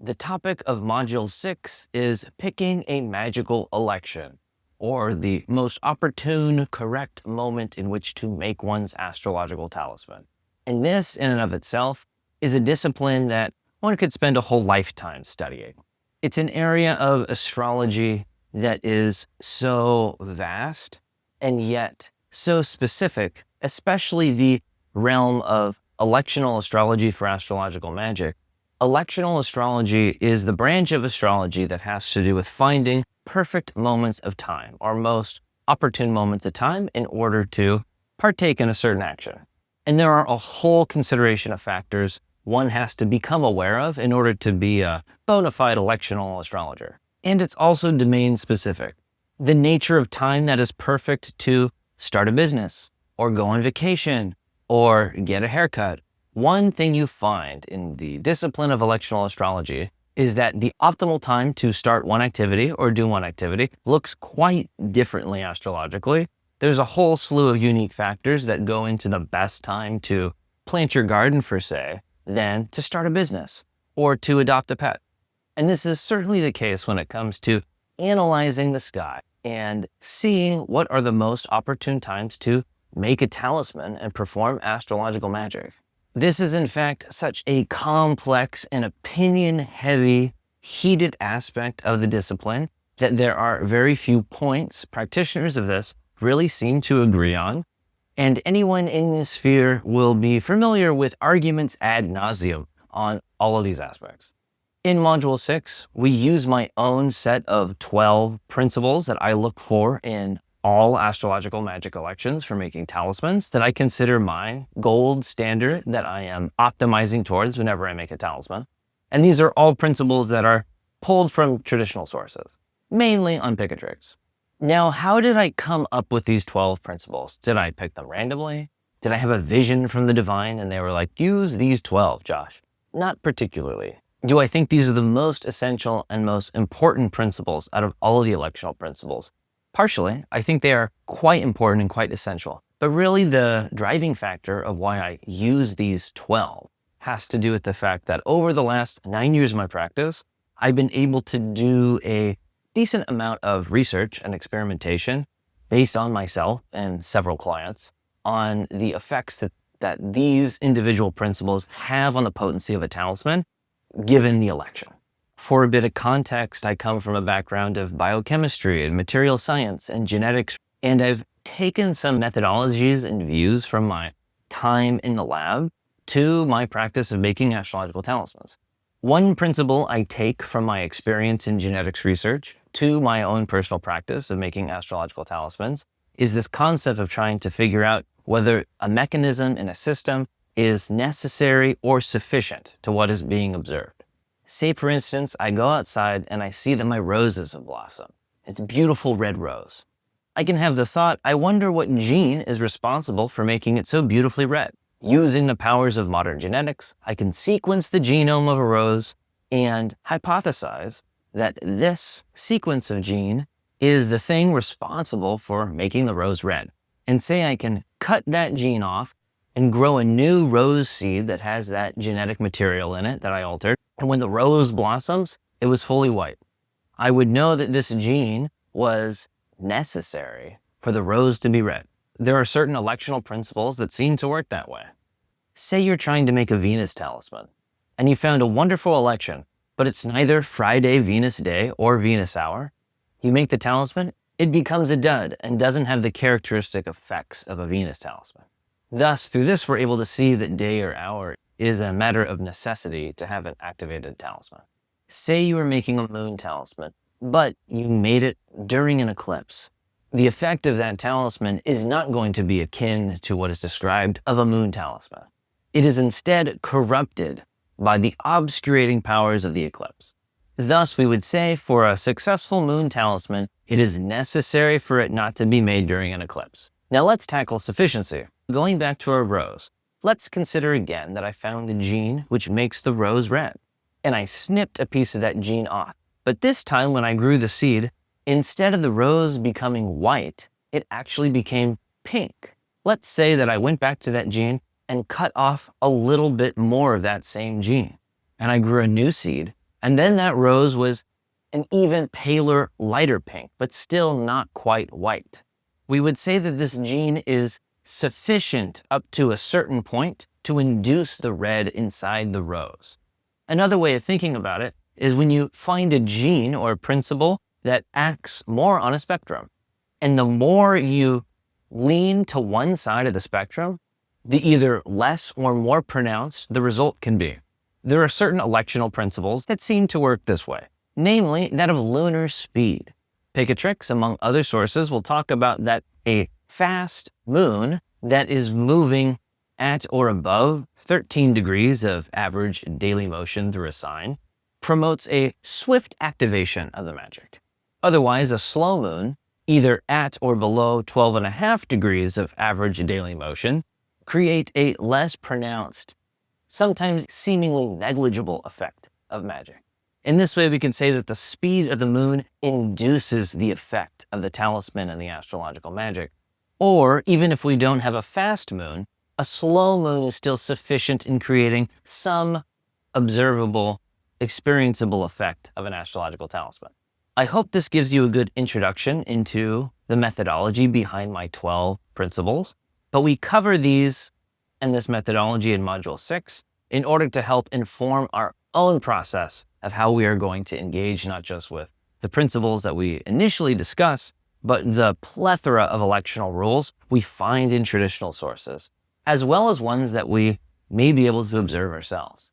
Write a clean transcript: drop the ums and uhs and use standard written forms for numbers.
The topic of Module 6 is picking a magical election, or the most opportune, correct moment in which to make one's astrological talisman. And this, in and of itself, is a discipline that one could spend a whole lifetime studying. It's an area of astrology that is so vast and yet so specific, especially the realm of electional astrology for astrological magic. Electional astrology is the branch of astrology that has to do with finding perfect moments of time, or most opportune moments of time, in order to partake in a certain action. And there are a whole consideration of factors one has to become aware of in order to be a bona fide electional astrologer. And it's also domain specific. The nature of time that is perfect to start a business, or go on vacation, or get a haircut. One thing you find in the discipline of electional astrology is that the optimal time to start one activity or do one activity looks quite differently astrologically. There's a whole slew of unique factors that go into the best time to plant your garden, per se, than to start a business or to adopt a pet. And this is certainly the case when it comes to analyzing the sky and seeing what are the most opportune times to make a talisman and perform astrological magic. This is in fact such a complex and opinion-heavy, heated aspect of the discipline that there are very few points practitioners of this really seem to agree on, and anyone in this sphere will be familiar with arguments ad nauseum on all of these aspects. In Module 6, we use my own set of 12 principles that I look for in all astrological magic elections for making talismans that I consider my gold standard that I am optimizing towards whenever I make a talisman. And these are all principles that are pulled from traditional sources, mainly on Picatrix. Now, how did I come up with these 12 principles? Did I pick them randomly? Did I have a vision from the divine and they were like, use these 12, Josh? Not particularly. Do I think these are the most essential and most important principles out of all of the electional principles? Partially. I think they are quite important and quite essential. But really the driving factor of why I use these 12 has to do with the fact that over the last 9 years of my practice, I've been able to do a decent amount of research and experimentation based on myself and several clients on the effects that these individual principles have on the potency of a talisman given the election. For a bit of context, I come from a background of biochemistry and material science and genetics, and I've taken some methodologies and views from my time in the lab to my practice of making astrological talismans. One principle I take from my experience in genetics research to my own personal practice of making astrological talismans is this concept of trying to figure out whether a mechanism in a system is necessary or sufficient to what is being observed. Say, for instance, I go outside and I see that my roses have blossomed. It's a beautiful red rose. I can have the thought, I wonder what gene is responsible for making it so beautifully red. Using the powers of modern genetics, I can sequence the genome of a rose and hypothesize that this sequence of gene is the thing responsible for making the rose red. And say I can cut that gene off and grow a new rose seed that has that genetic material in it that I altered. And when the rose blossoms, it was fully white. I would know that this gene was necessary for the rose to be red. There are certain electional principles that seem to work that way. Say you're trying to make a Venus talisman, and you found a wonderful election, but it's neither Friday Venus day or Venus hour. You make the talisman, it becomes a dud and doesn't have the characteristic effects of a Venus talisman. Thus, through this, we're able to see that day or hour is a matter of necessity to have an activated talisman. Say you were making a moon talisman, but you made it during an eclipse. The effect of that talisman is not going to be akin to what is described of a moon talisman. It is instead corrupted by the obscurating powers of the eclipse. Thus, we would say for a successful moon talisman, it is necessary for it not to be made during an eclipse. Now let's tackle sufficiency. Going back to our rose, let's consider again that I found a gene which makes the rose red, and I snipped a piece of that gene off. But this time when I grew the seed, instead of the rose becoming white, it actually became pink. Let's say that I went back to that gene and cut off a little bit more of that same gene, and I grew a new seed, And then that rose was an even paler, lighter pink, but still not quite white. We would say that this gene is sufficient up to a certain point to induce the red inside the rose. Another way of thinking about it is when you find a gene or a principle that acts more on a spectrum, and the more you lean to one side of the spectrum, the either less or more pronounced the result can be. There are certain electional principles that seem to work this way, namely that of lunar speed. Picatrix, among other sources, will talk about that a fast moon that is moving at or above 13 degrees of average daily motion through a sign promotes a swift activation of the magic. Otherwise, a slow moon, either at or below 12.5 degrees of average daily motion, create a less pronounced, sometimes seemingly negligible effect of magic. In this way, we can say that the speed of the moon induces the effect of the talisman and the astrological magic. Or, even if we don't have a fast moon, a slow moon is still sufficient in creating some observable, experienceable effect of an astrological talisman. I hope this gives you a good introduction into the methodology behind my 12 principles, but we cover these and this methodology in Module 6 in order to help inform our own process of how we are going to engage not just with the principles that we initially discuss, but the plethora of electional rules we find in traditional sources, as well as ones that we may be able to observe ourselves.